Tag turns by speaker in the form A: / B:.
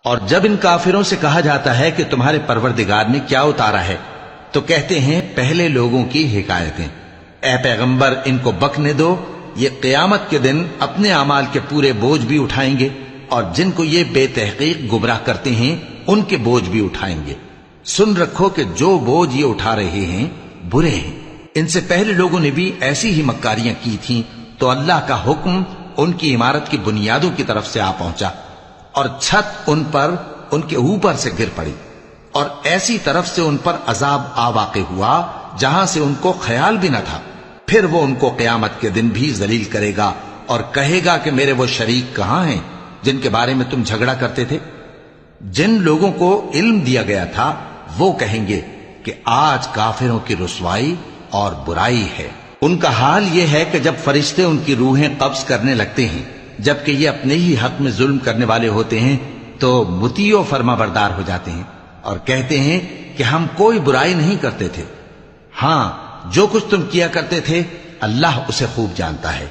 A: اور جب ان کافروں سے کہا جاتا ہے کہ تمہارے پروردگار نے کیا اتارا ہے تو کہتے ہیں پہلے لوگوں کی حکایتیں۔ اے پیغمبر ان کو بکنے دو، یہ قیامت کے دن اپنے اعمال کے پورے بوجھ بھی اٹھائیں گے اور جن کو یہ بے تحقیق گمراہ کرتے ہیں ان کے بوجھ بھی اٹھائیں گے۔ سن رکھو کہ جو بوجھ یہ اٹھا رہے ہیں برے ہیں۔ ان سے پہلے لوگوں نے بھی ایسی ہی مکاریاں کی تھیں تو اللہ کا حکم ان کی عمارت کی بنیادوں کی طرف سے آ پہنچا اور چھت ان پر ان کے اوپر سے گر پڑی، اور ایسی طرف سے ان پر عذاب آ واقع ہوا جہاں سے ان کو خیال بھی نہ تھا۔ پھر وہ ان کو قیامت کے دن بھی ذلیل کرے گا اور کہے گا کہ میرے وہ شریک کہاں ہیں جن کے بارے میں تم جھگڑا کرتے تھے؟ جن لوگوں کو علم دیا گیا تھا وہ کہیں گے کہ آج کافروں کی رسوائی اور برائی ہے۔ ان کا حال یہ ہے کہ جب فرشتے ان کی روحیں قبض کرنے لگتے ہیں جبکہ یہ اپنے ہی حق میں ظلم کرنے والے ہوتے ہیں تو مطیع و فرما بردار ہو جاتے ہیں اور کہتے ہیں کہ ہم کوئی برائی نہیں کرتے تھے، ہاں جو کچھ تم کیا کرتے تھے اللہ اسے خوب جانتا ہے۔